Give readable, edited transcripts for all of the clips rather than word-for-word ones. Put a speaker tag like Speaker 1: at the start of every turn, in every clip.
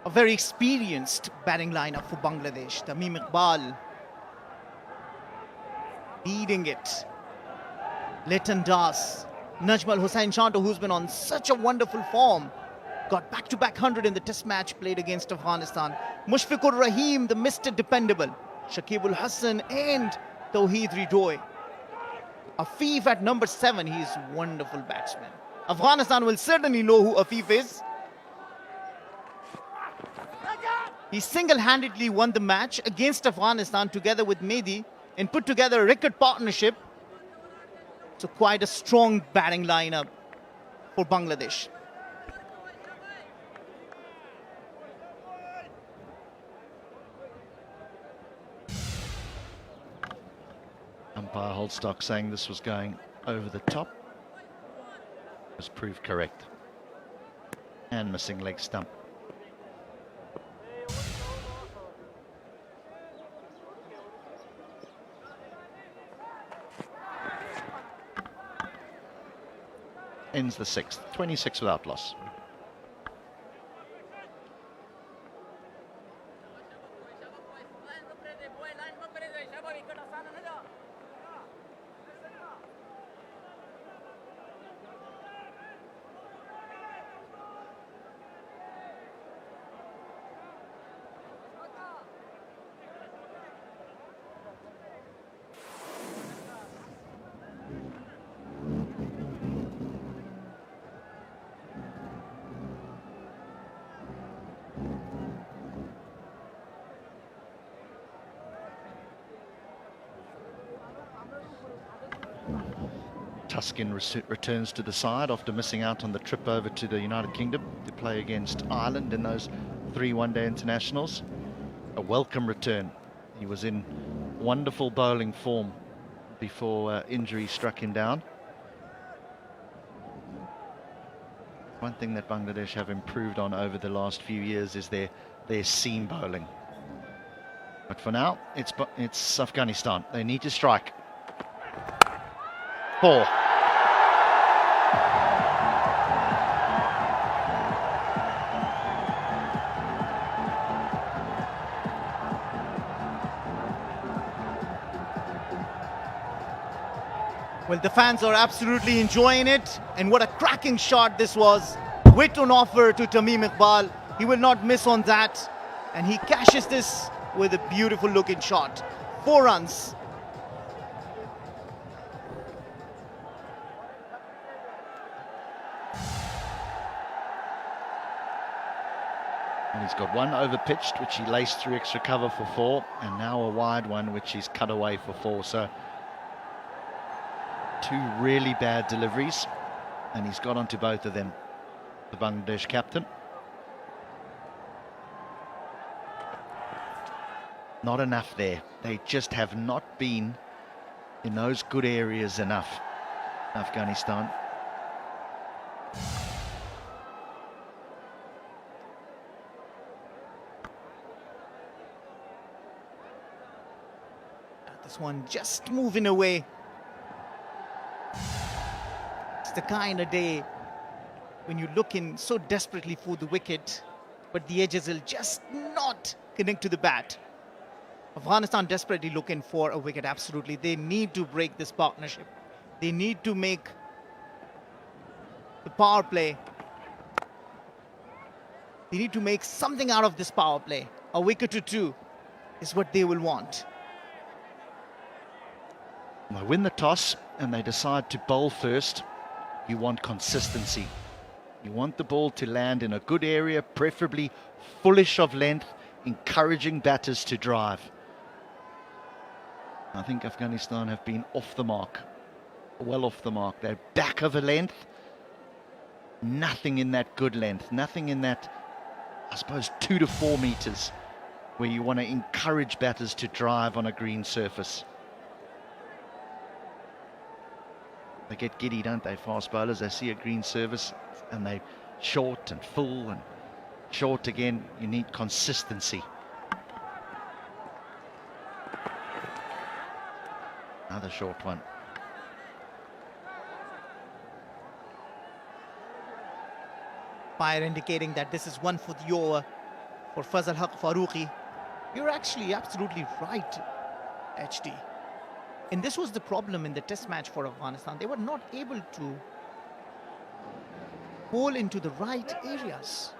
Speaker 1: A very experienced batting lineup for Bangladesh. Tamim Iqbal leading it. Leighton Das, Najmal Hussain Shanto, who's been on such a wonderful form, got back-to-back 100 in the test match played against Afghanistan. Mushfiqur Rahim, the Mr. Dependable. Shakibul Hassan and Tawheed Ridoy. Afif at number 7, he's a wonderful batsman. Afghanistan will certainly know who Afif is. He single-handedly won the match against Afghanistan together with Mehdi and put together a record partnership. So quite a strong batting lineup for Bangladesh.
Speaker 2: Umpire Holdstock saying this was going over the top. Was proved correct. And missing leg stump. Ends the 6th, 26 without loss. Tuskin returns to the side after missing out on the trip over to the United Kingdom to play against Ireland in those 3 one-day internationals. A welcome return. He was in wonderful bowling form before injury struck him down. One thing that Bangladesh have improved on over the last few years is their seam bowling. But for now, it's Afghanistan. They need to strike. 4.
Speaker 1: Well, the fans are absolutely enjoying it, and what a cracking shot this was. Wit on offer to Tamim Iqbal. He will not miss on that, and he cashes this with a beautiful looking shot. 4 runs.
Speaker 2: And he's got one over-pitched, which he laced through extra cover for 4, and now a wide one, which he's cut away for 4. So 2 really bad deliveries, and he's got onto both of them, the Bangladesh captain. Not enough there. They just have not been in those good areas enough, Afghanistan.
Speaker 1: This one just moving away. It's the kind of day when you're looking so desperately for the wicket, but the edges will just not connect to the bat. Afghanistan desperately looking for a wicket, absolutely. They need to break this partnership. They need to make the power play. They need to make something out of this power play. A wicket or 2 is what they will want.
Speaker 2: They win the toss and they decide to bowl first. You want consistency. You want the ball to land in a good area, preferably fullish of length, encouraging batters to drive. I think Afghanistan have been off the mark, well off the mark. They're back of a length, nothing in that good length, nothing in that, I suppose, 2 to 4 meters where you want to encourage batters to drive on a green surface. They get giddy, don't they, fast bowlers? They see a green surface and they short and full and short again. You need consistency. Another short one.
Speaker 1: Fire indicating that this is one for the over. for ul Haq Faaruqi. You're actually absolutely right, HD. And this was the problem in the test match for Afghanistan. They were not able to bowl into the right areas.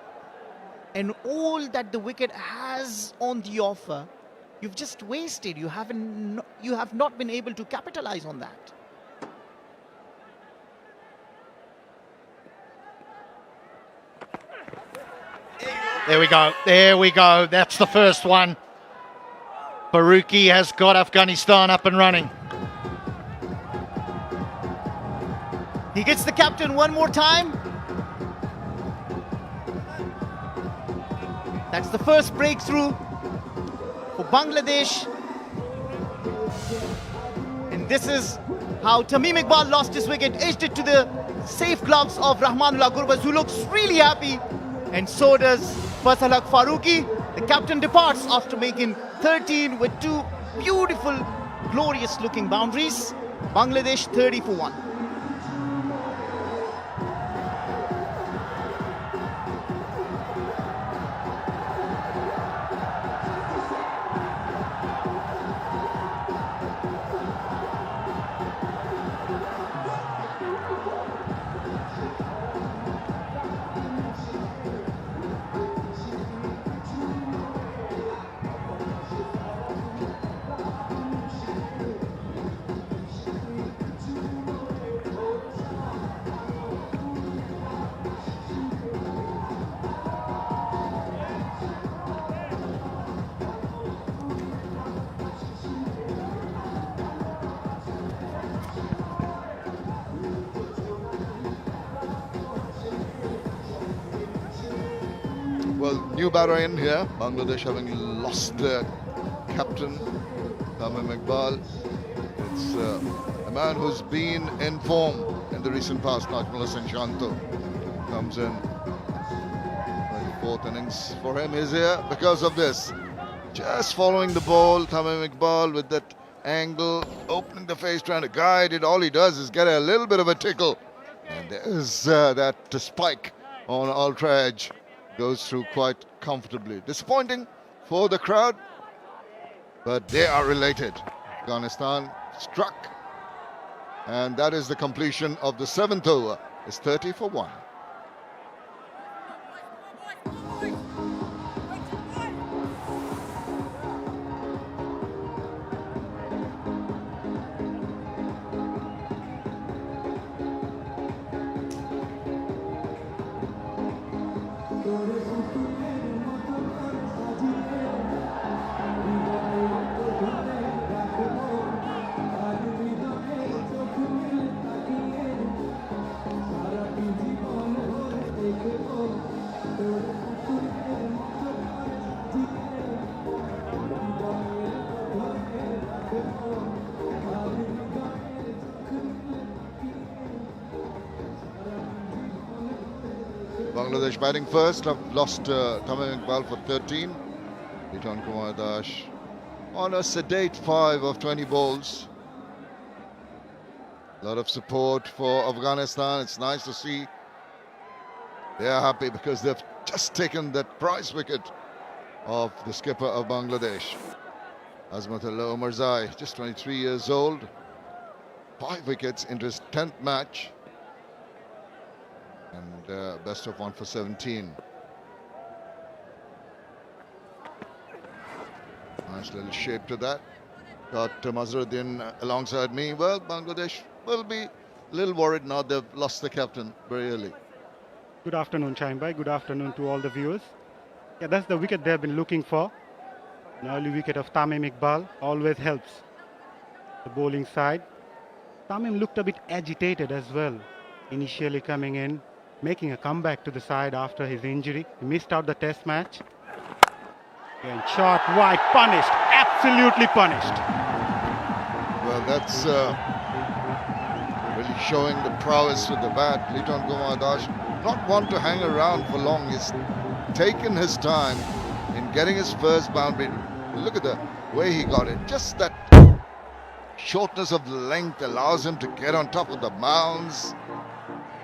Speaker 1: And all that the wicket has on the offer, you've just wasted. You have not been able to capitalize on that.
Speaker 2: There we go. There we go. That's the first one. Faaruqi has got Afghanistan up and running.
Speaker 1: He gets the captain one more time. That's the first breakthrough for Bangladesh. And this is how Tamim Iqbal lost his wicket, edged it to the safe gloves of Rehman Gurbaz, who looks really happy. And so does ul Haq Faaruqi. The captain departs after making 13 with two beautiful, glorious looking boundaries. Bangladesh 30 for 1.
Speaker 3: Well, new batter in here. Bangladesh having lost their captain, Tamim Iqbal. It's a man who's been in form in the recent past. Shanto comes in. 24th innings for him is here because of this. Just following the ball, Tamim Iqbal with that angle, opening the face, trying to guide it. All he does is get a little bit of a tickle. And there's that spike on ultra edge. Goes through quite comfortably. Disappointing for the crowd, but they are related. Afghanistan struck, and that is the completion of the 7th over. It's 30 for 1. Bangladesh batting first. Have lost Tamim Iqbal for 13. Dash on a sedate 5 of 20 balls. A lot of support for Afghanistan. It's nice to see. They are happy because they've just taken that prize wicket of the skipper of Bangladesh, Azmatullah Omarzai, just 23 years old. 5 wickets into his 10th match. And best of 1 for 17. Nice little shape to that. Got Mazharuddin alongside me. Well, Bangladesh will be a little worried now they've lost the captain very early.
Speaker 4: Good afternoon, Chaimbai. Good afternoon to all the viewers. Yeah, that's the wicket they've been looking for. An early wicket of Tamim Iqbal always helps the bowling side. Tamim looked a bit agitated as well, initially coming in, making a comeback to the side after his injury. He missed out the test match. And shot wide, punished, absolutely punished.
Speaker 3: Well, that's really showing the prowess with the bat. Dash, not one to hang around for long. He's taken his time in getting his first boundary. Look at the way he got it. Just that shortness of length allows him to get on top of the mounds.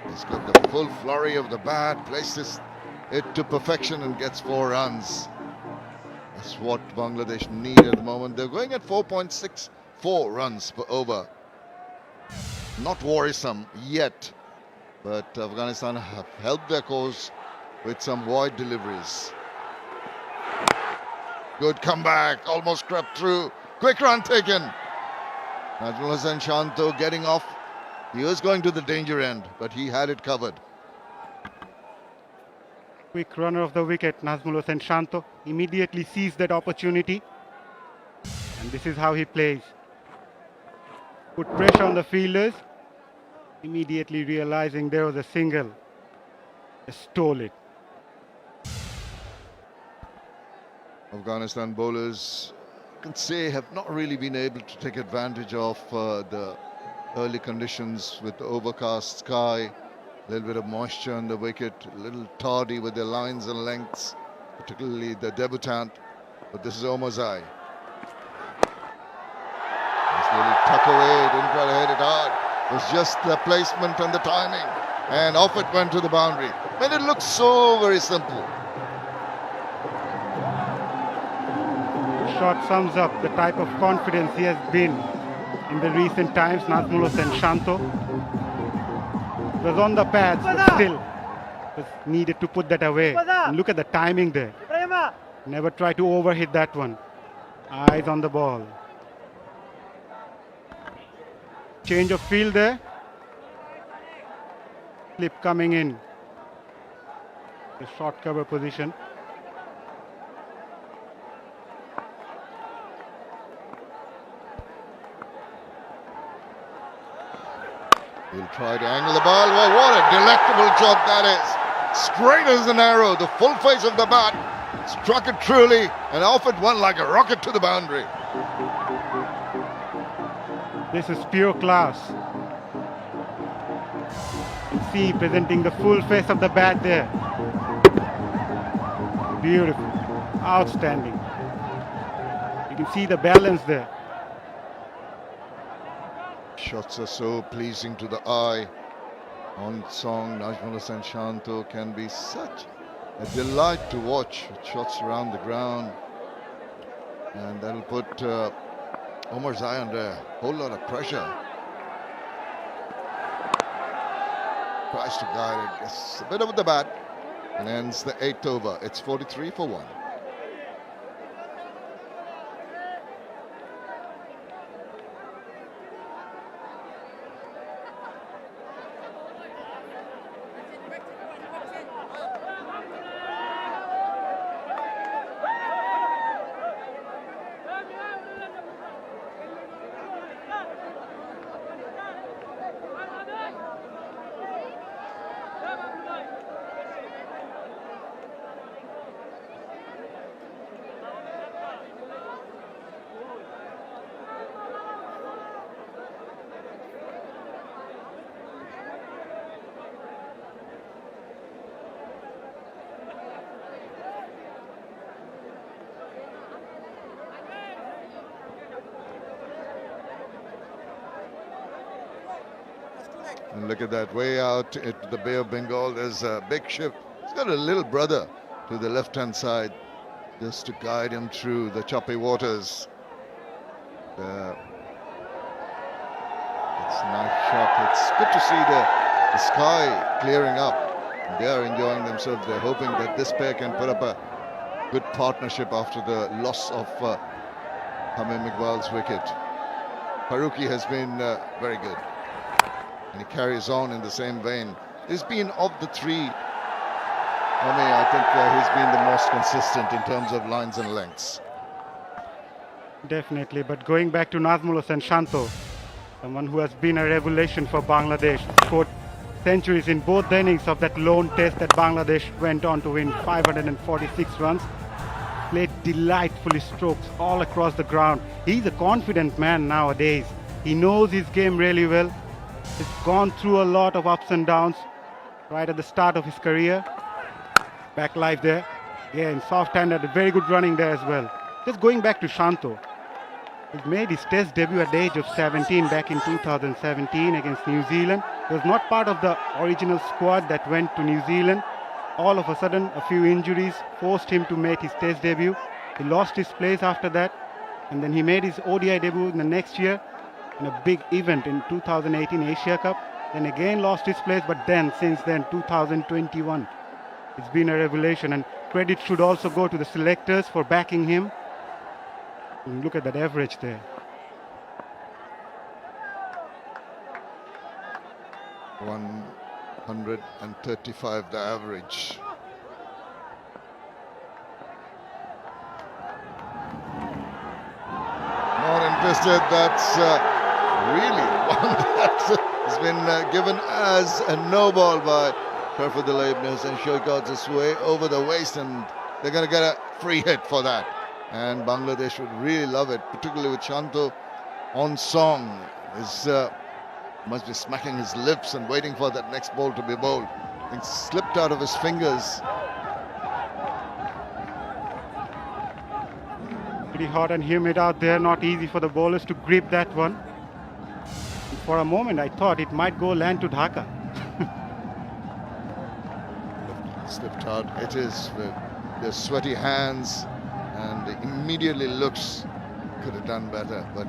Speaker 3: He's got the full flurry of the bat, places it to perfection and gets 4 runs. That's what Bangladesh need at the moment. They're going at 4.64 runs per over. Not worrisome yet, but Afghanistan have helped their cause with some wide deliveries. Good comeback, almost crept through. Quick run taken. Najmul Hossain Shanto getting off. He was going to the danger end, but he had it covered.
Speaker 4: Quick runner of the wicket, Najmul Hossain Shanto immediately sees that opportunity. And this is how he plays. Put pressure on the fielders. Immediately realizing there was a single. Just stole it.
Speaker 3: Afghanistan bowlers, I can say, have not really been able to take advantage of the early conditions with the overcast sky, a little bit of moisture on the wicket, a little tardy with their lines and lengths, particularly the debutant. But this is Omarzai. Nice little tuck away, didn't try to hit it hard. It was just the placement and the timing. And off it went to the boundary. Made it look so very simple.
Speaker 4: Shot sums up the type of confidence he has been in the recent times. Najmul Hossain Shanto was on the pads, but still was needed to put that away. And look at the timing there. Never try to overhit that one. Eyes on the ball. Change of field there. Slip coming in. The short cover position.
Speaker 3: He'll try to angle the ball. Well, what a delectable job that is. Straight as an arrow, the full face of the bat. Struck it truly, and off it went like a rocket to the boundary.
Speaker 4: This is pure class. You see, presenting the full face of the bat there. Beautiful. Outstanding. You can see the balance there.
Speaker 3: Shots are so pleasing to the eye. On song, Najmul Hossain Shanto can be such a delight to watch. Shots around the ground, and that'll put Omarzai under a whole lot of pressure. Tries to guide it, gets a bit of the bat, and ends the 8th over. It's 43 for 1. And look at that, way out at the Bay of Bengal, there's a big ship. He's got a little brother to the left-hand side, just to guide him through the choppy waters. It's a nice shot. It's good to see the sky clearing up. They are enjoying themselves. They're hoping that this pair can put up a good partnership after the loss of Tamim Iqbal's wicket. Faaruqi has been very good, and he carries on in the same vein. He's been, of the three, I think he's been the most consistent in terms of lines and lengths.
Speaker 4: Definitely, but going back to Najmul Hossain Shanto, someone who has been a revelation for Bangladesh, scored centuries in both the innings of that lone test that Bangladesh went on to win 546 runs. Played delightfully strokes all across the ground. He's a confident man nowadays. He knows his game really well. He's gone through a lot of ups and downs right at the start of his career. Back live there. Again, soft-handed, very good running there as well. Just going back to Shanto. He made his test debut at the age of 17 back in 2017 against New Zealand. He was not part of the original squad that went to New Zealand. All of a sudden, a few injuries forced him to make his test debut. He lost his place after that, and then he made his ODI debut in the next year in a big event in 2018 Asia Cup. Then again lost his place, but then since then 2021, it's been a revelation, and credit should also go to the selectors for backing him. And look at that average there.
Speaker 3: 135 the average. Not interested. That's really one that has been given as a no ball by Sharfudullah Ibn Hussain. Showcards his way over the waist, and they're going to get a free hit for that. And Bangladesh would really love it, particularly with Shanto on song. Must be smacking his lips and waiting for that next ball to be bowled. It slipped out of his fingers.
Speaker 4: Pretty hot and humid out there, not easy for the bowlers to grip that one. For a moment I thought it might go land to Dhaka.
Speaker 3: Slipped out. It is with their sweaty hands, and immediately looks could have done better, but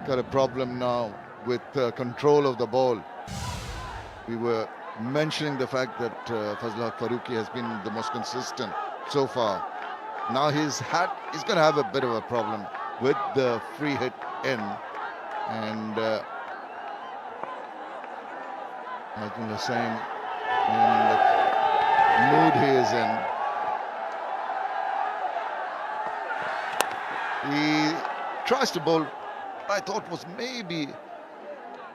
Speaker 3: got a problem now with control of the ball. We were mentioning the fact that Fazlullah has been the most consistent so far. Now he's going to have a bit of a problem with the free hit in, and Najib Hussain in the mood he is in. He tries to bowl, I thought was maybe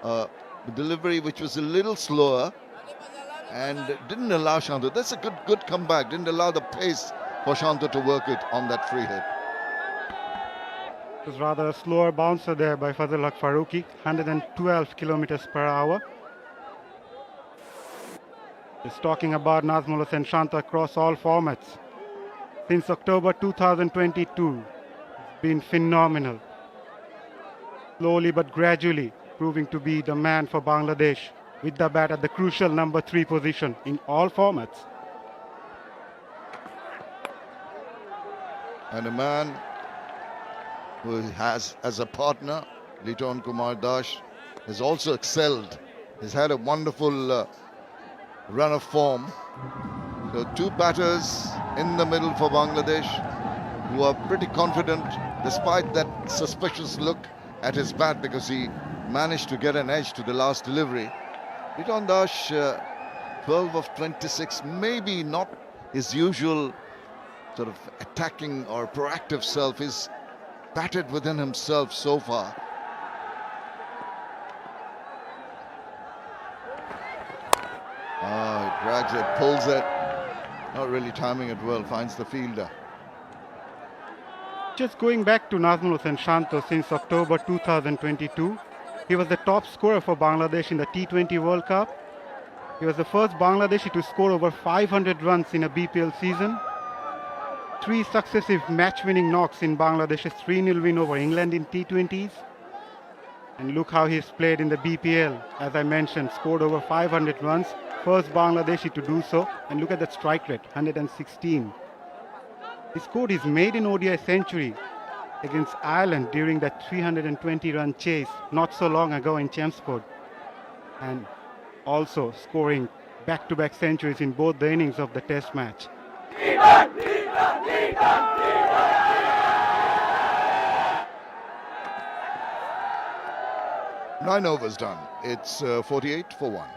Speaker 3: a delivery which was a little slower and didn't allow Shanto. That's a good comeback. Didn't allow the pace for Shanto to work it on that free hit.
Speaker 4: It was rather a slower bouncer there by Fazlullah Faaruqi, 112 kilometers per hour. Just talking about Nazmul Hussain Shanto across all formats. Since October 2022, it's been phenomenal. Slowly but gradually proving to be the man for Bangladesh with the bat at the crucial number 3 position in all formats.
Speaker 3: And a man who has as a partner, Liton Kumar Dash, has also excelled. He's had a wonderful run of form. So 2 batters in the middle for Bangladesh who are pretty confident despite that suspicious look at his bat, because he managed to get an edge to the last delivery. Liton Dash, 12 of 26, maybe not his usual sort of attacking or proactive self. He's batted within himself so far. He drags it, pulls it, not really timing it well, finds the fielder.
Speaker 4: Just going back to Nazmul Hussain Shanto, since October 2022, he was the top scorer for Bangladesh in the T20 World Cup. He was the first Bangladeshi to score over 500 runs in a BPL season. 3 successive match-winning knocks in Bangladesh's 3-0 win over England in T20s. And look how he's played in the BPL. As I mentioned, scored over 500 runs. First Bangladeshi to do so. And look at that strike rate, 116. He scored his maiden ODI century against Ireland during that 320-run chase not so long ago in Chelmsford. And also scoring back-to-back centuries in both the innings of the test match.
Speaker 3: 9 overs done. It's 48 for 1.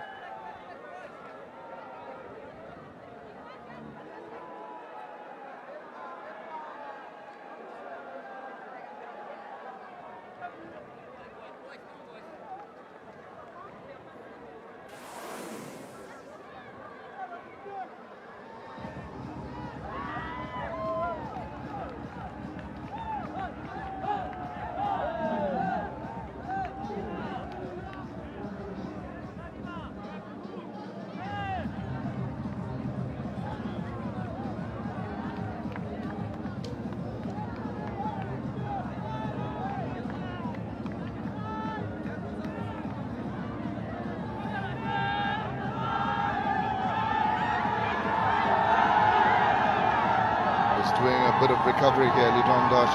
Speaker 3: bit of recovery here. Litondаш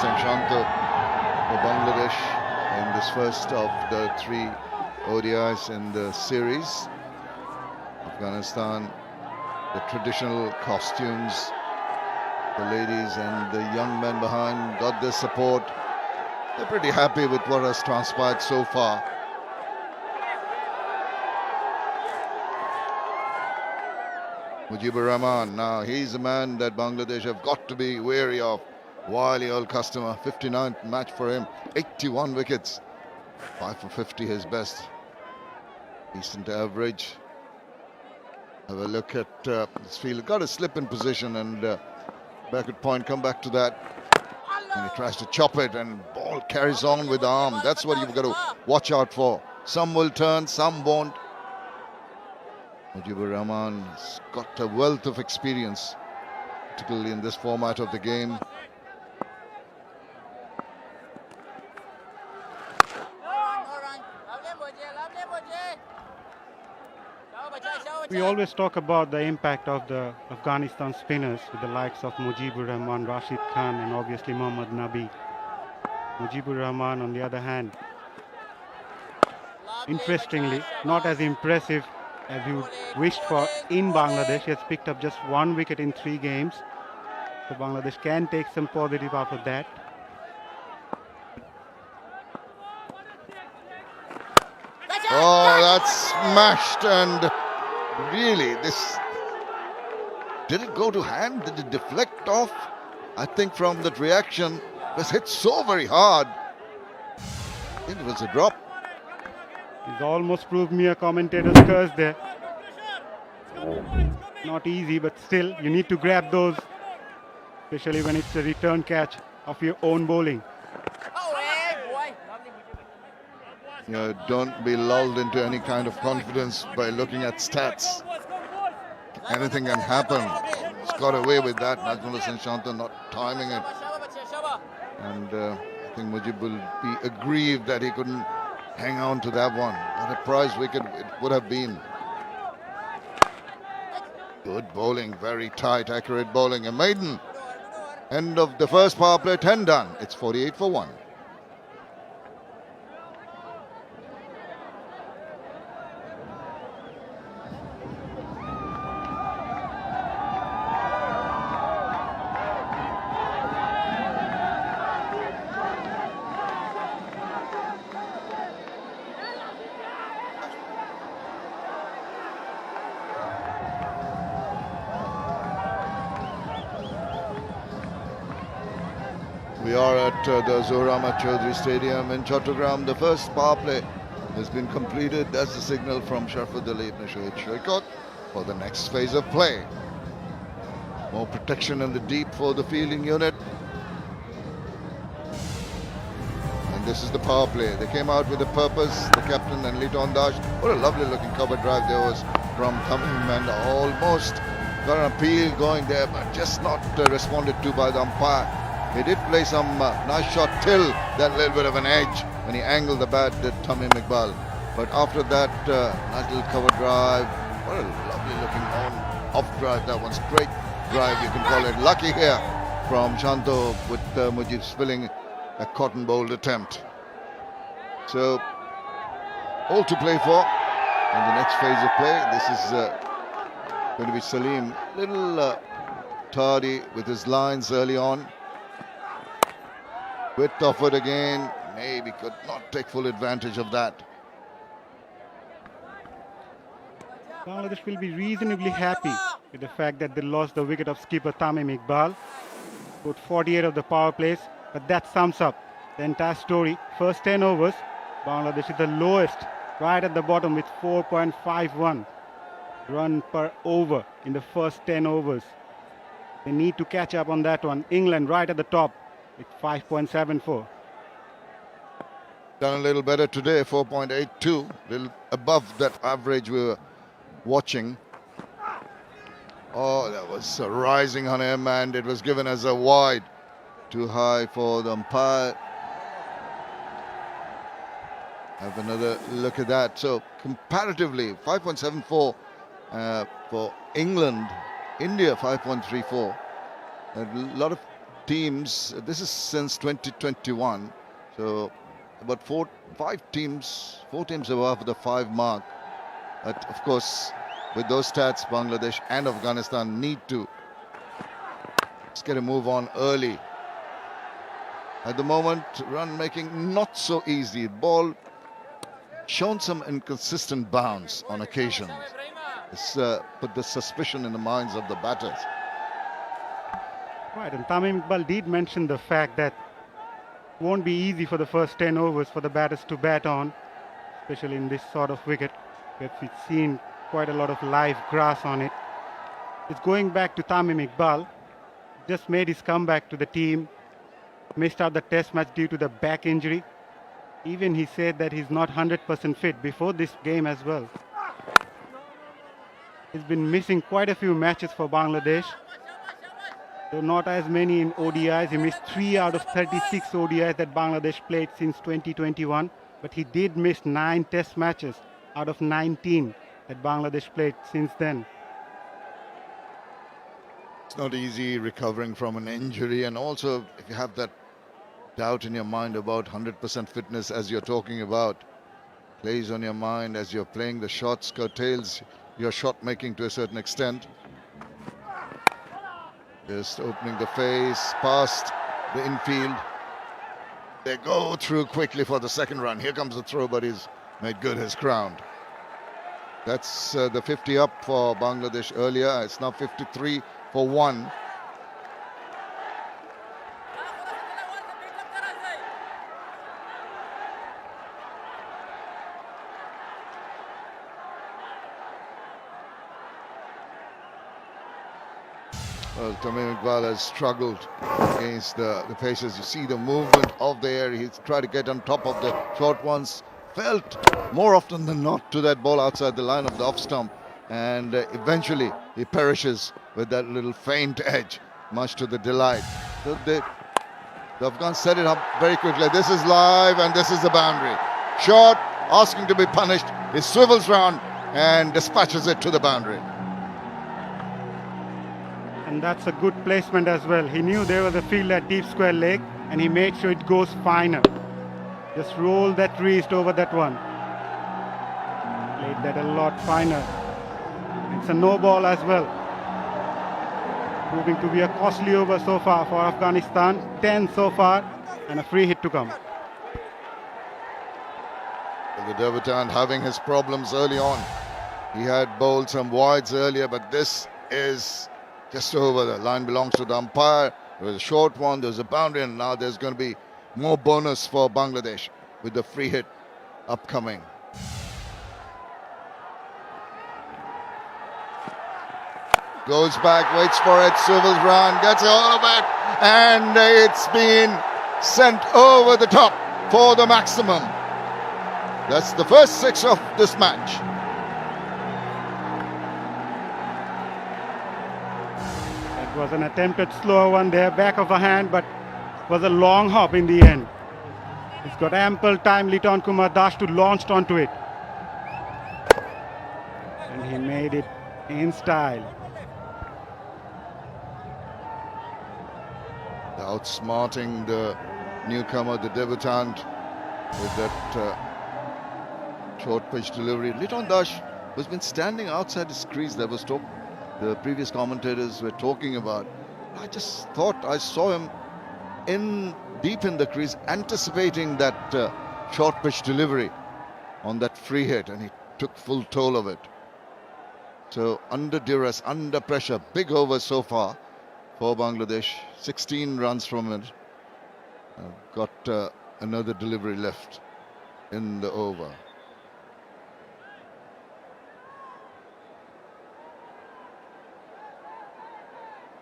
Speaker 3: and Shanto for Bangladesh in this first of the 3 ODIs in the series. Afghanistan, the traditional costumes, the ladies and the young men behind got their support. They're pretty happy with what has transpired so far. Mujib Rahman, now he's a man that Bangladesh have got to be wary of. Wily old customer, 59th match for him, 81 wickets, 5 for 50 his best. Decent average. Have a look at this field. Got a slip in position and back at point, come back to that. And he tries to chop it and ball carries on with the arm. That's what you've got to watch out for. Some will turn, some won't. Mujibur Rahman has got a wealth of experience, particularly in this format of the game.
Speaker 4: We always talk about the impact of the Afghanistan spinners with the likes of Mujibur Rahman, Rashidkhan and obviously Mohammad Nabi. Mujibur Rahman on the other hand, interestingly, not as impressive as you wished for in Bangladesh. He has picked up just 1 wicket in 3 games. So Bangladesh can take some positive out of that.
Speaker 3: Oh, that's smashed, and really, this, did it go to hand? Did it deflect off? I think from that reaction, it was hit so very hard. I think it was a drop.
Speaker 4: He's almost proved me a commentator's curse there. Not easy, but still, you need to grab those, especially when it's a return catch of your own bowling.
Speaker 3: You know, don't be lulled into any kind of confidence by looking at stats. Anything can happen. He's got away with that. Najmul Hussain Shanta not timing it. And I think Mujib will be aggrieved that he couldn't hang on to that one. What a prize wicket it would have been. Good bowling, very tight, accurate bowling. A maiden. End of the first power play, 10 done. It's 48 for 1. We are at the Zohar Ahmad Chaudhary Stadium in Chattogram. The first power play has been completed. That's the signal from Sharfuddin ibn Shoaib Shoikot for the next phase of play. More protection in the deep for the fielding unit. And this is the power play. They came out with a purpose, the captain and Litondаш. What a lovely looking cover drive there was from Tamim, and almost got an appeal going there, but just not responded to by the umpire. He did play some nice shot till that little bit of an edge when he angled the bat at Tamim Iqbal. But after that, nice little cover drive. What a lovely looking off drive. That one straight drive, you can call it. Lucky here from Shanto with Mujib spilling a cotton bowled attempt. So, all to play for in the next phase of play. This is going to be Saleem. Little tardy with his lines early on. Width offered again, maybe could not take full advantage of that.
Speaker 4: Bangladesh will be reasonably happy with the fact that they lost the wicket of skipper Tamim Iqbal. Put 48 of the power plays, but that sums up the entire story. First 10 overs, Bangladesh is the lowest, right at the bottom with 4.51 run per over in the first 10 overs. They need to catch up on that one. England right at the top with 5.74.
Speaker 3: Done a little better today, 4.82, little above that average we were watching. Oh, that was a rising on him, and it was given as a wide. Too high for the umpire. Have another look at that. So comparatively, 5.74 for England. India 5.34. A lot of teams, this is since 2021, so about four teams above the 5 mark. But of course, with those stats, Bangladesh and Afghanistan need to just get a move on early. At the moment, run making not so easy. Ball shown some inconsistent bounce on occasions. It's put the suspicion in the minds of the batters.
Speaker 4: Right, and Tamim Iqbal did mention the fact that it won't be easy for the first 10 overs for the batters to bat on, especially in this sort of wicket. We've seen quite a lot of live grass on it. It's going back to Tamim Iqbal. Just made his comeback to the team. Missed out the test match due to the back injury. Even he said that he's not 100% fit before this game as well. He's been missing quite a few matches for Bangladesh. Though not as many in ODIs. He missed 3 out of 36 ODIs that Bangladesh played since 2021. But he did miss 9 test matches out of 19 that Bangladesh played since then.
Speaker 3: It's not easy recovering from an injury, and also if you have that doubt in your mind about 100% fitness as you're talking about, plays on your mind as you're playing the shots, curtails your shot making to a certain extent. Just opening the face, past the infield. They go through quickly for the second run. Here comes the throw, but he's made good his ground. That's the 50 up for Bangladesh earlier. It's now 53 for 1. Well, Tamim Iqbal has struggled against the paces. You see the movement of the air. He's tried to get on top of the short ones. Felt more often than not to that ball outside the line of the off stump. And eventually he perishes with that little faint edge, much to the delight. So the Afghans set it up very quickly. This is live and this is the boundary. Short, asking to be punished. He swivels round and dispatches it to the boundary.
Speaker 4: And that's a good placement as well. He knew there was a field at deep square leg and he made sure it goes finer. Just roll that wrist over that one. Played that a lot finer. It's a no ball as well. Proving to be a costly over so far for Afghanistan. 10 so far and a free hit to come.
Speaker 3: The debutant having his problems early on. He had bowled some wides earlier, but this is just over. The line belongs to the umpire. There was a short one, there was a boundary, and now there's going to be more bonus for Bangladesh with the free hit upcoming. Goes back, waits for it, swivels round, gets all of it, and it's been sent over the top for the maximum. That's the first 6 of this match.
Speaker 4: It was an attempted slower one there, back of the hand, but was a long hop in the end. He's got ample time, Liton Kumar Das, to launch onto it. And he made it in style.
Speaker 3: Outsmarting the newcomer, the debutant, with that short pitch delivery. Liton Das has been standing outside his crease. There was talk, the previous commentators were talking about. I just thought I saw him deep in the crease, anticipating that short pitch delivery on that free hit, and he took full toll of it. So under duress, under pressure, big over so far for Bangladesh. 16 runs from it. Got another delivery left in the over.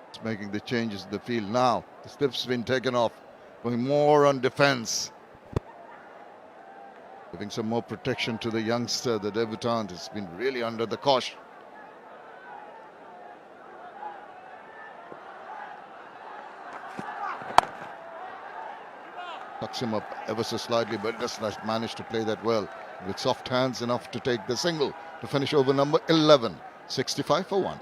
Speaker 3: It's making the changes in the field now. The slip's been taken off, going more on defense, giving some more protection to the youngster, the debutant. Has been really under the cosh. Tucks him up ever so slightly, but does not manage to play that well. With soft hands enough to take the single to finish over number 11. 65 for 1.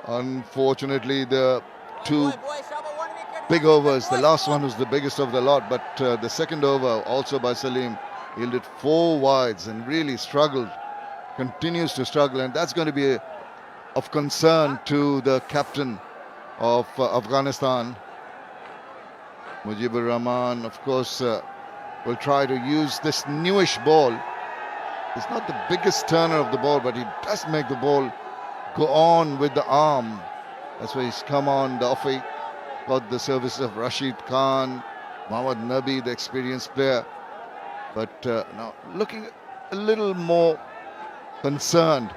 Speaker 3: Unfortunately, the two big overs, the last one was the biggest of the lot, but the second over, also by Saleem, yielded 4 wides and really struggled, continues to struggle, and that's going to be of concern to the captain of Afghanistan. Mujib Rahman, of course, will try to use this newish ball. He's not the biggest turner of the ball, but he does make the ball go on with the arm. That's why he's come on. The offie got the service of Rashidkhan, Mohammad Nabi, the experienced player. But now looking a little more concerned.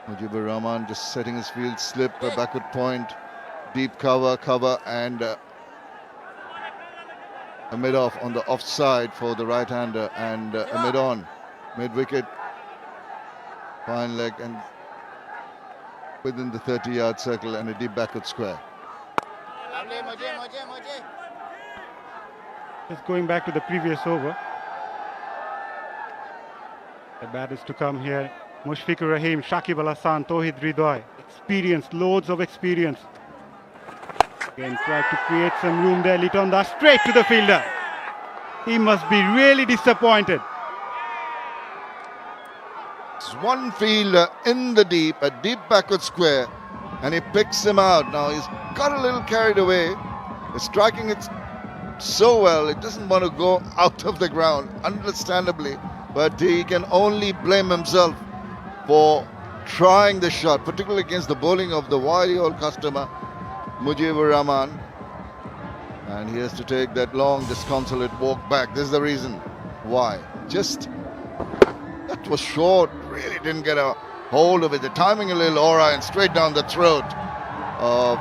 Speaker 3: Mujibur Rahman just setting his field slip, a backward point, deep cover, and a mid-off on the offside for the right-hander, and a mid-on, mid-wicket, fine leg, and within the 30-yard circle, and a deep backward square.
Speaker 4: Just going back to the previous over. The batters to come here. Mushfiqur Rahim, Shakib Al Hassan, Tawhid Ridwai. Experience, loads of experience. Again, tried to create some room there. Litonda straight to the fielder. He must be really disappointed.
Speaker 3: There's one fielder in the deep, a deep backward square, and he picks him out. Now he's got a little carried away. He's striking it so well, it doesn't want to go out of the ground, understandably, but he can only blame himself for trying the shot, particularly against the bowling of the wily old customer, Mujibur Rahman. And he has to take that long, disconsolate walk back. This is the reason why. Just, that was short, really didn't get a hold of it. The timing a little aura and straight down the throat of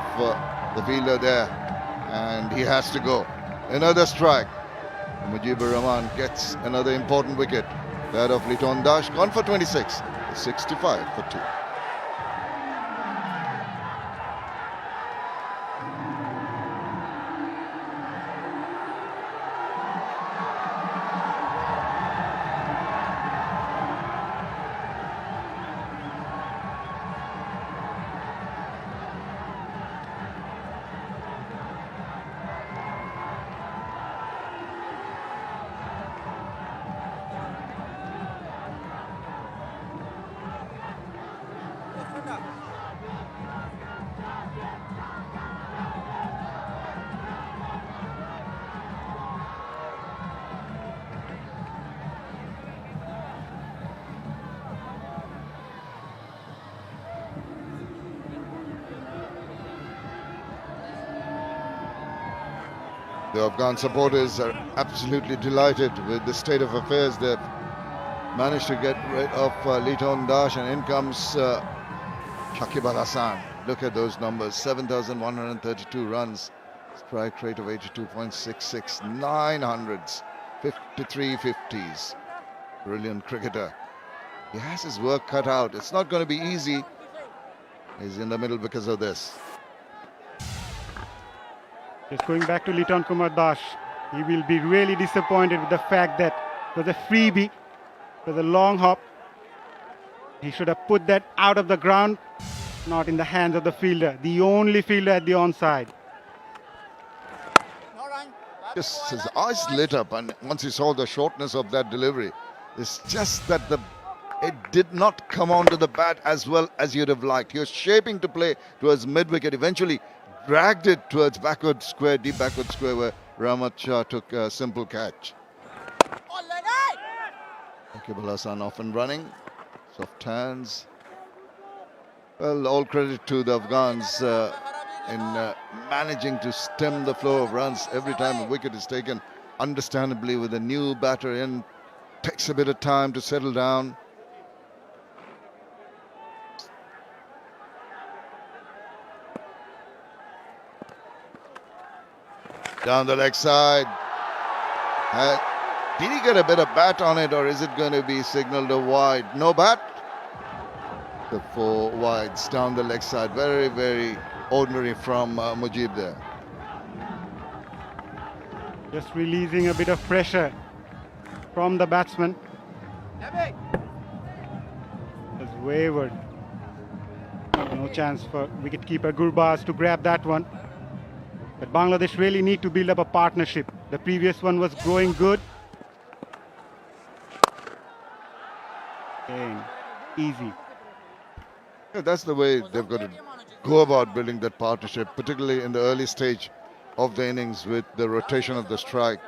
Speaker 3: the fielder there. And he has to go. Another strike. Mujibur Rahman gets another important wicket. That of Litonda, gone for 26. 65 for 2. The Afghan supporters are absolutely delighted with the state of affairs. They've managed to get rid of Litonda, and in comes Shakib Al Hassan. Look at those numbers, 7,132 runs, strike rate of 82.66, 900s, 53 50s. Brilliant cricketer. He has his work cut out. It's not going to be easy. He's in the middle because of this.
Speaker 4: Just going back to Liton Kumar Das, he will be really disappointed with the fact that it was a freebie, it was a long hop. He should have put that out of the ground, not in the hands of the fielder, the only fielder at the onside.
Speaker 3: Just his eyes lit up, and once he saw the shortness of that delivery, it's just that it did not come onto the bat as well as you'd have liked. He was shaping to play towards mid-wicket, eventually dragged it towards backward square, deep backward square, where Rahmat Shah took a simple catch. Shakib Al Hassan off and running, soft hands. Well, all credit to the Afghans in managing to stem the flow of runs every time a wicket is taken. Understandably, with a new batter in, takes a bit of time to settle down. Down the leg side. Did he get a bit of bat on it, or is it going to be signaled a wide? No bat. The 4 wides down the leg side. Very, very ordinary from Mujib there.
Speaker 4: Just releasing a bit of pressure from the batsman. It's wavered. No chance for wicketkeeper Gurbaz to grab that one. But Bangladesh really need to build up a partnership. The previous one was growing good. And easy.
Speaker 3: Yeah, that's the way they've got to go about building that partnership, particularly in the early stage of the innings with the rotation of the strike.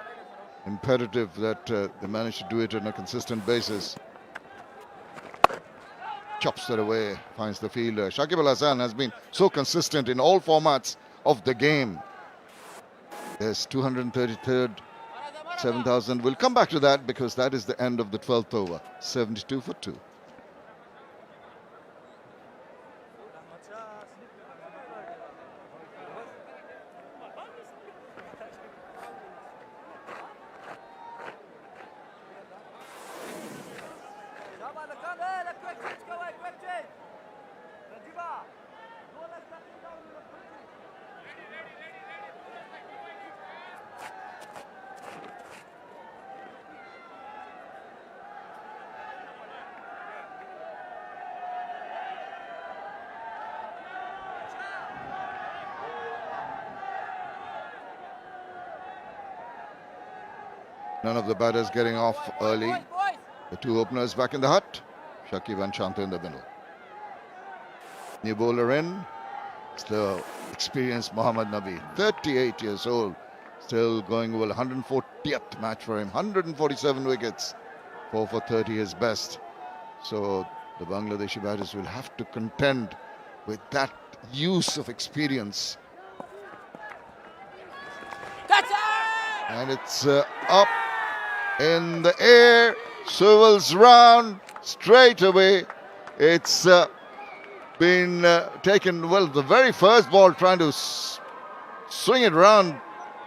Speaker 3: Imperative that they manage to do it on a consistent basis. Chops that away, finds the fielder. Shakib Al Hasan has been so consistent in all formats of the game. There's 233rd, 7,000. We'll come back to that because that is the end of the 12th over. 72 for 2. None of the batters getting off early. The 2 openers back in the hut. Shakib and Shanta in the middle. New bowler in. It's the experienced Mohammad Nabi. 38 years old. Still going well. 140th match for him. 147 wickets. 4 for 30 his best. So the Bangladeshi batters will have to contend with that use of experience. And it's up in the air, swivels round straight away. It's been taken, well, the very first ball trying to swing it round,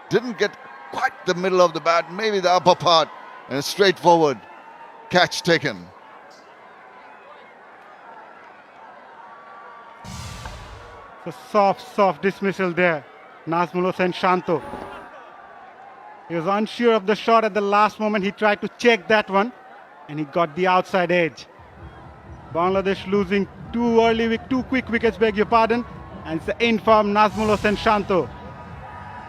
Speaker 3: didn't get quite the middle of the bat, maybe the upper part, and straightforward catch taken.
Speaker 4: The soft dismissal there. Nazmul Hossain Shanto. He was unsure of the shot at the last moment. He tried to check that one and he got the outside edge. Bangladesh losing 2 quick wickets, beg your pardon. And it's the in-form Nazmul Hossain Shanto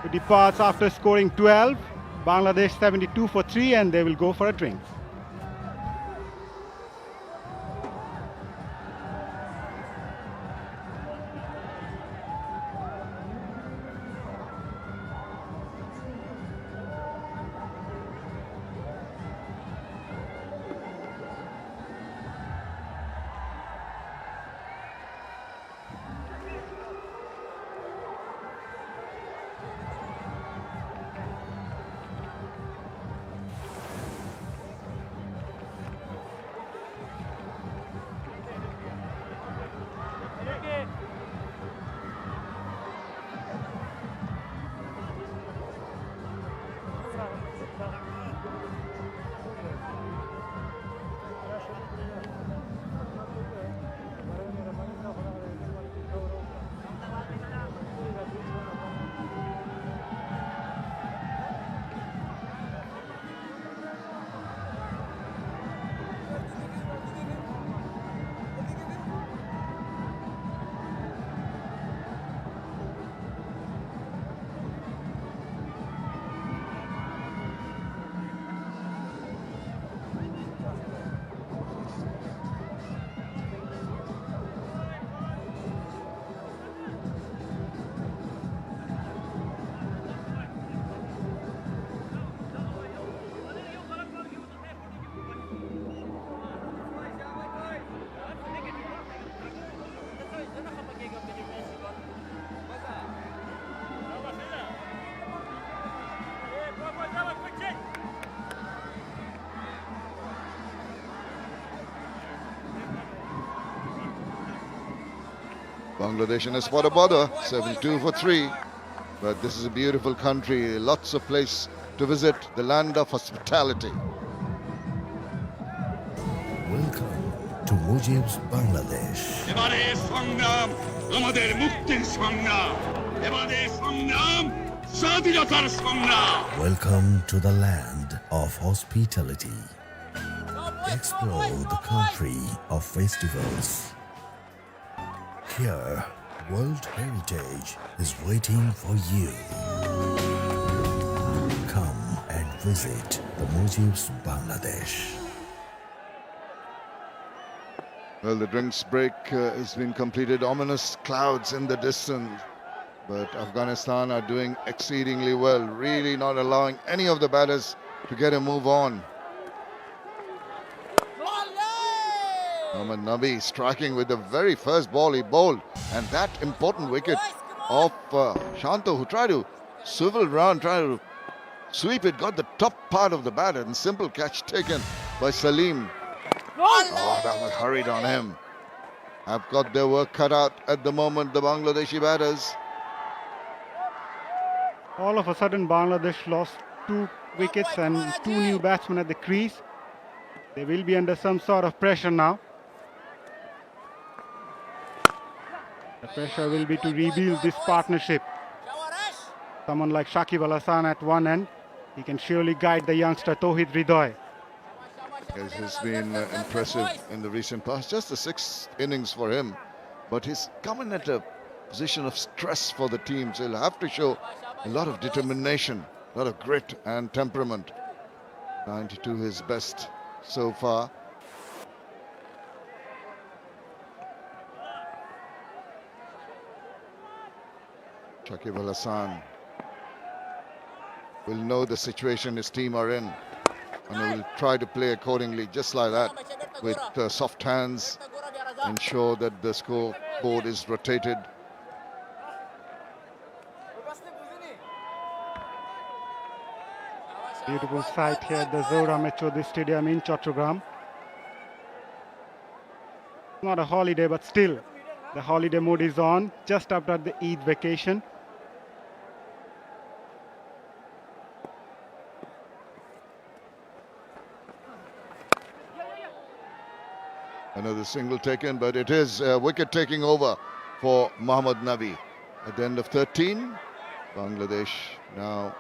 Speaker 4: who departs after scoring 12. Bangladesh 72 for 3 and they will go for a drink.
Speaker 3: Bangladesh in a spot of bother, 72 for 3. But this is a beautiful country, lots of place to visit, the land of hospitality.
Speaker 5: Welcome to Mujib's Bangladesh.
Speaker 6: এবারে সংগ্রাম আমাদের মুক্তির সংগ্রাম এবারে সংগ্রাম স্বাধীনতার সংগ্রাম
Speaker 5: Welcome to the land of hospitality. Explore the country of festivals. Here, World Heritage is waiting for you. Come and visit the Mujib's Bangladesh.
Speaker 3: Well, the drinks break has been completed. Ominous clouds in the distance. But Afghanistan are doing exceedingly well, really not allowing any of the batters to get a move on. Muhammad Nabi striking with the very first ball he bowled, and that important wicket of Shanto, who tried to swivel round, tried to sweep it, got the top part of the bat, and simple catch taken by Salim. Oh, that was hurried on him. Have got their work cut out at the moment, the Bangladeshi batters.
Speaker 4: All of a sudden, Bangladesh lost 2 wickets and 2 new batsmen at the crease. They will be under some sort of pressure now. The pressure will be to rebuild this partnership. Someone like Shakib Al Hasan at one end, he can surely guide the youngster Tauhid Ridoy.
Speaker 3: It has been impressive in the recent past. Just the 6th innings for him, but he's come in at a position of stress for the team, so he'll have to show a lot of determination, a lot of grit and temperament. 92 his best so far. Shakib Al Hasan will know the situation his team are in, and he will try to play accordingly, just like that, with soft hands, ensure that the scoreboard is rotated.
Speaker 4: Beautiful sight here at the Zora Metro Stadium in Chattogram. Not a holiday, but still, the holiday mode is on just after the Eid vacation.
Speaker 3: Another single taken, but it is wicket taking over for Muhammad Nabi. At the end of 13, Bangladesh now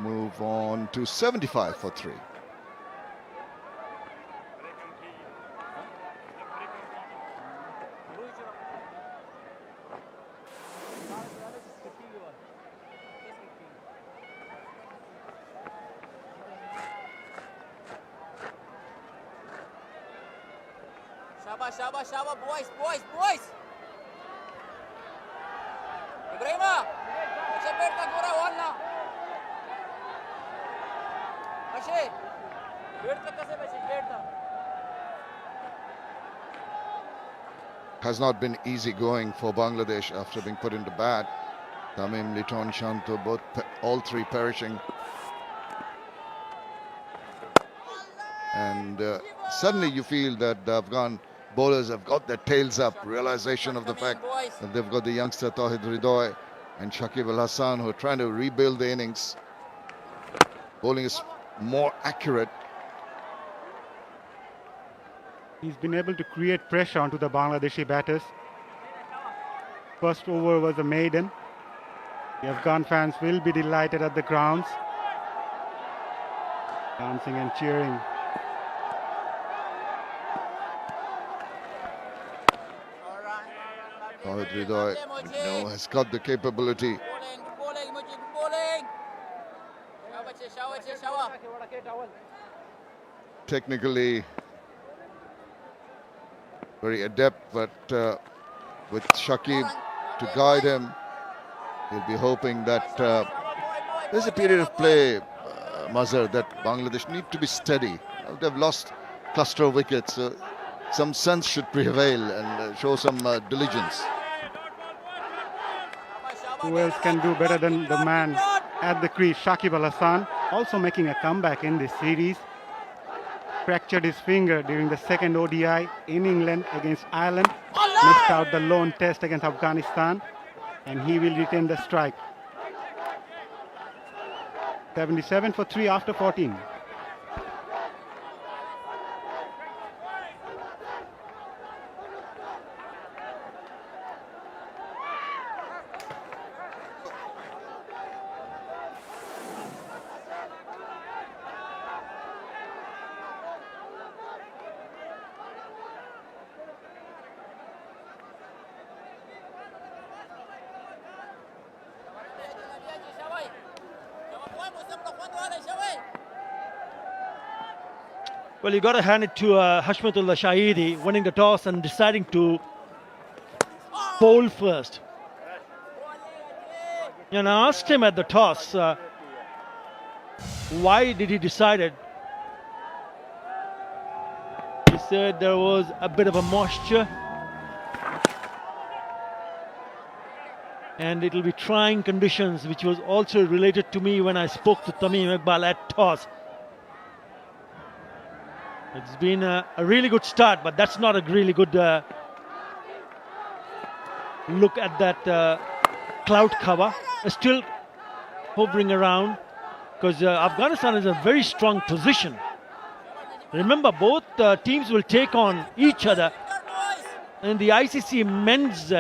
Speaker 3: move on to 75 for 3.
Speaker 7: Shaba, boys. Ibrahim اچھا بیٹھتا گورا والنا اچھے بیٹھتا کسے بچے بیٹھتا
Speaker 3: Has not been easy going for Bangladesh after being put into bat. Tamim, Liton, Shanto, all 3 perishing. And suddenly you feel that the Afghan bowlers have got their tails up, realization of the fact that they've got the youngster Tauhid Ridoy and Shakib Al Hasan who are trying to rebuild the innings. Bowling is more accurate.
Speaker 4: He's been able to create pressure onto the Bangladeshi batters. First over was a maiden. The Afghan fans will be delighted at the grounds, dancing and cheering.
Speaker 3: Tauhid Ridoy, has got the capability. Technically very adept, but with Shakib to guide him, he'll be hoping that there's a period of play, Mazhar, that Bangladesh need to be steady. They've lost cluster of wickets. Some sense should prevail and show some diligence.
Speaker 4: Who else can do better than the man at the crease, Shakib Al Hasan, also making a comeback in this series. Fractured his finger during the second ODI in England against Ireland. Missed out the lone test against Afghanistan, and he will retain the strike. 77 for 3 after 14.
Speaker 8: Well, you got to hand it to Hashmatullah Shahidi winning the toss and deciding to bowl first. And I asked him at the toss, why did he decide it? He said there was a bit of a moisture and it will be trying conditions, which was also related to me when I spoke to Tamim Iqbal at toss. It's been a really good start, but that's not a really good look at that cloud cover. Still hovering around because Afghanistan is a very strong position. Remember, both teams will take on each other in the ICC Men's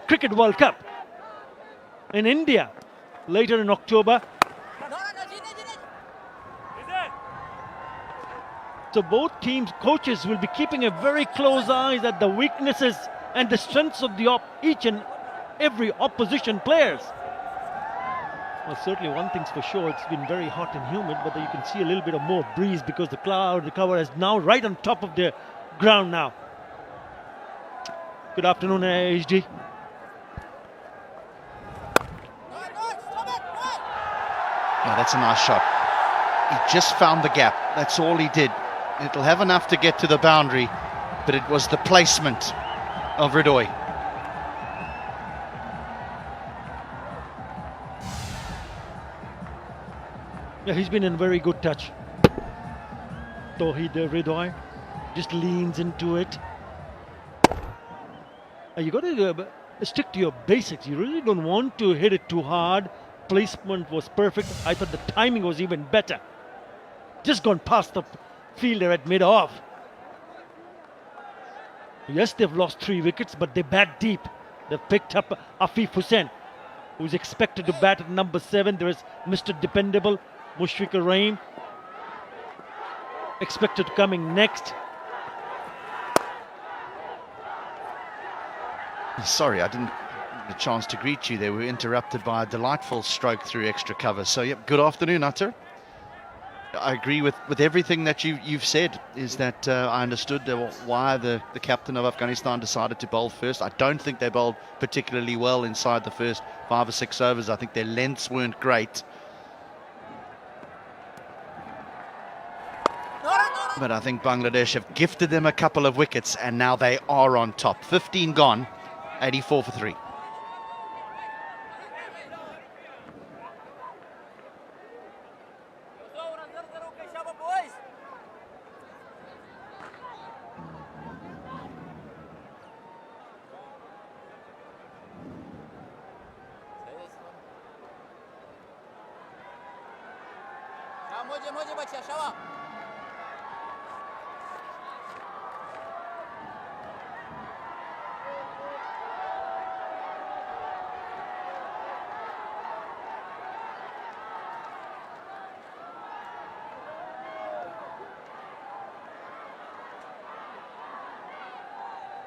Speaker 8: Cricket World Cup in India later in October. So both teams' coaches will be keeping a very close eye at the weaknesses and the strengths of each and every opposition players. Well, certainly one thing's for sure, it's been very hot and humid, but you can see a little bit of more breeze because the cloud cover is now right on top of the ground now. Good afternoon, HD.
Speaker 2: Yeah, that's a nice shot. He just found the gap. That's all he did. It'll have enough to get to the boundary, but it was the placement of Ridoy.
Speaker 8: Yeah, he's been in very good touch. Tawhid Ridoy just leans into it. You got to stick to your basics. You really don't want to hit it too hard. Placement was perfect. I thought the timing was even better. Just gone past the fielder at mid-off. Yes, they've lost 3 wickets, but they bat deep. They've picked up Afif Hussain, who's expected to bat at number 7. There is Mr. Dependable, Mushfiqur Rahim, expected coming next.
Speaker 2: Sorry, I didn't get a chance to greet you. They were interrupted by a delightful stroke through extra cover. So, yep, good afternoon, Utter. I agree with everything that you've said, is that I understood why the captain of Afghanistan decided to bowl first. I don't think they bowled particularly well inside the first 5 or 6 overs. I think their lengths weren't great. But I think Bangladesh have gifted them a couple of wickets and now they are on top. 15 gone, 84 for 3.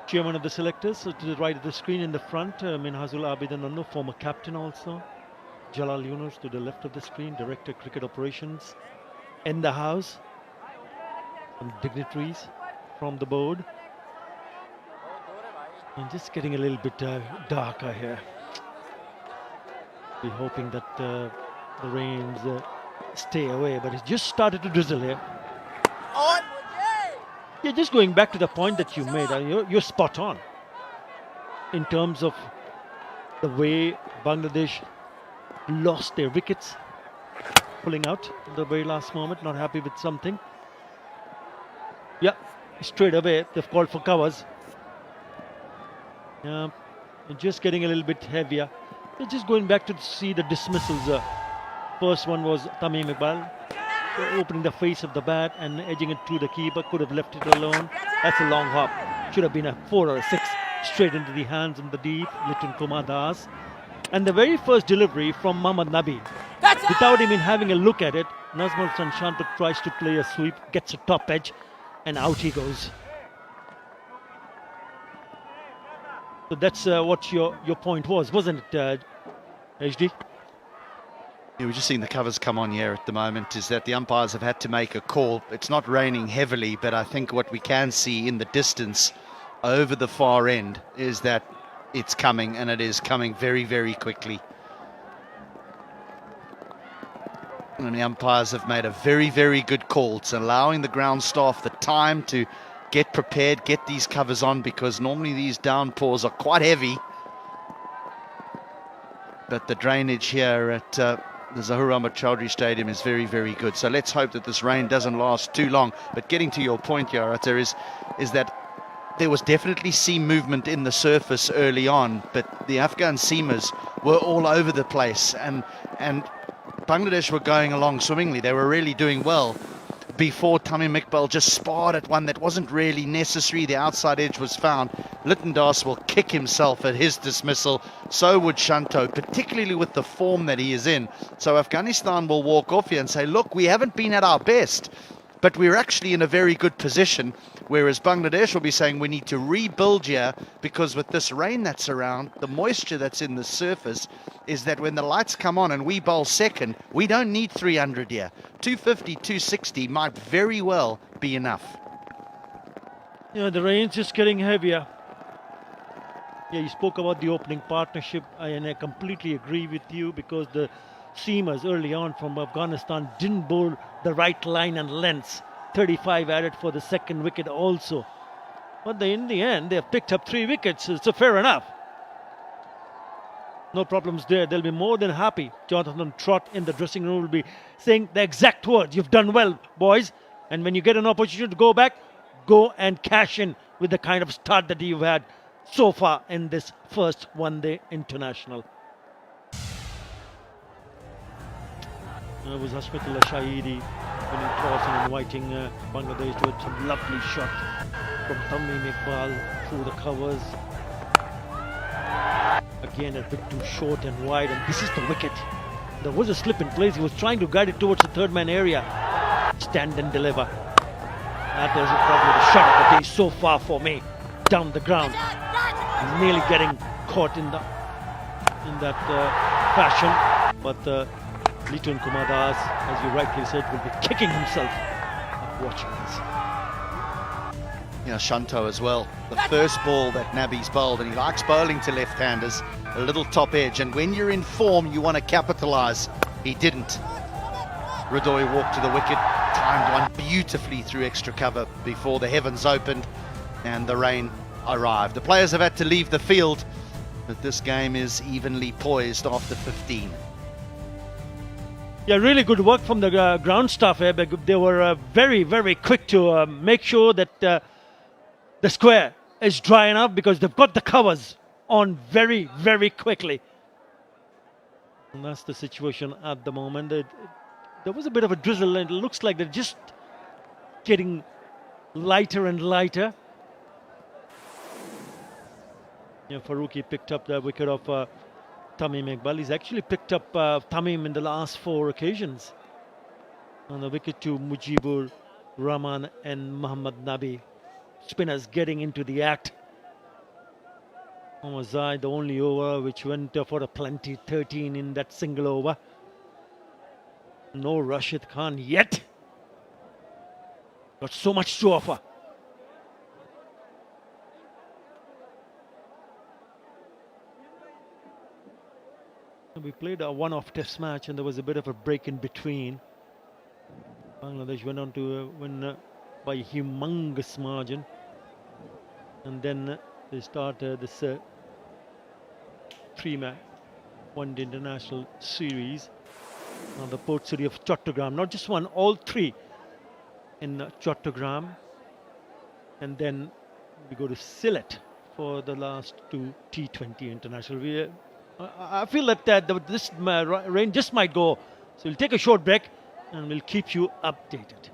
Speaker 8: Chairman of the selectors, so to the right of the screen in the front, Minhazul Abidan Anno, former captain also. Jalal Yunus to the left of the screen, Director Cricket Operations. In the house, some dignitaries from the board. And just getting a little bit darker here. We're hoping that the rains stay away, but it's just started to drizzle here. Yeah, just going back to the point that you made, you're spot on in terms of the way Bangladesh lost their wickets, pulling out at the very last moment, not happy with something. Yeah, straight away they've called for covers. Just getting a little bit heavier. They're just going back to see the dismissals First one was Tamim Iqbal opening the face of the bat and edging it to the keeper. Could have left it alone. That's a long hop. Should have been a 4 or a 6 straight into the hands in the deep. Litun Kumar Das. And the very first delivery from Mohammad Nabi, without even having a look at it, Nazmul Sanshanto tries to play a sweep, gets a top edge, and out he goes. So that's what your point was, wasn't it, HD?
Speaker 2: Yeah, we're just seeing the covers come on here at the moment, is that the umpires have had to make a call. It's not raining heavily, but I think what we can see in the distance over the far end is that it's coming, and it is coming very, very quickly. And the umpires have made a very, very good call. It's allowing the ground staff the time to get prepared, get these covers on, because normally these downpours are quite heavy. But the drainage here at the Zahur Ahmad Chowdhury Stadium is very, very good. So let's hope that this rain doesn't last too long. But getting to your point, Yarata, is that there was definitely seam movement in the surface early on, but the Afghan seamers were all over the place, and Bangladesh were going along swimmingly. They were really doing well before Tamim Iqbal just sparred at one that wasn't really necessary. The outside edge was found. Litun Das will kick himself at his dismissal. So would Shanto, particularly with the form that he is in. So Afghanistan will walk off here and say, look, we haven't been at our best, but we're actually in a very good position. Whereas Bangladesh will be saying we need to rebuild here, because with this rain that's around, the moisture that's in the surface is that when the lights come on and we bowl second, we don't need 300 here. 250, 260 might very well be enough.
Speaker 8: Yeah, the rain's just getting heavier. Yeah, you spoke about the opening partnership, and I completely agree with you, because the seamers early on from Afghanistan didn't bowl the right line and lengths. 35 added for the second wicket also. But in the end, they have picked up 3 wickets, so fair enough. No problems there. They'll be more than happy. Jonathan Trott in the dressing room will be saying the exact words. You've done well, boys. And when you get an opportunity to go back, go and cash in with the kind of start that you've had so far in this first one-day international. It was Hashmatullah Shahidi winning toss and inviting Bangladesh to some lovely shot from Tamim Iqbal through the covers. Again, a bit too short and wide, and this is the wicket. There was a slip in place. He was trying to guide it towards the third man area. Stand and deliver. That was probably the shot of the day so far for me. Down the ground. Nearly getting caught in that fashion. But Litun Kumar Das, as you rightly said, will be kicking himself up watching this.
Speaker 2: Yeah, Shanto as well. The first ball that Nabi's bowled, and he likes bowling to left-handers, a little top edge, and when you're in form, you want to capitalise. He didn't. Rudoy walked to the wicket, timed one beautifully through extra cover before the heavens opened and the rain arrived. The players have had to leave the field, but this game is evenly poised after 15.
Speaker 8: Yeah, really good work from the ground staff here. They were very, very quick to make sure that the square is dry enough, because they've got the covers on very, very quickly. And that's the situation at the moment. There was a bit of a drizzle, and it looks like they're just getting lighter and lighter. Yeah, Faruqi picked up the wicket of Tamim Iqbal. He's actually picked up Tamim in the last 4 occasions. On the wicket to Mujibur, Rahman and Muhammad Nabi. Spinners getting into the act. Azai, the only over which went for a plenty, 13 in that single over. No Rashidkhan yet. Got so much to offer. We played a one-off test match, and there was a bit of a break in between. Bangladesh went on to win by a humongous margin, and then they started this 3-match one-day international series on the port city of Chattogram. Not just one, all 3 in Chattogram, and then we go to Sylhet for the last 2 T20 international. I feel that this rain just might go So we'll take a short break and we'll keep you updated.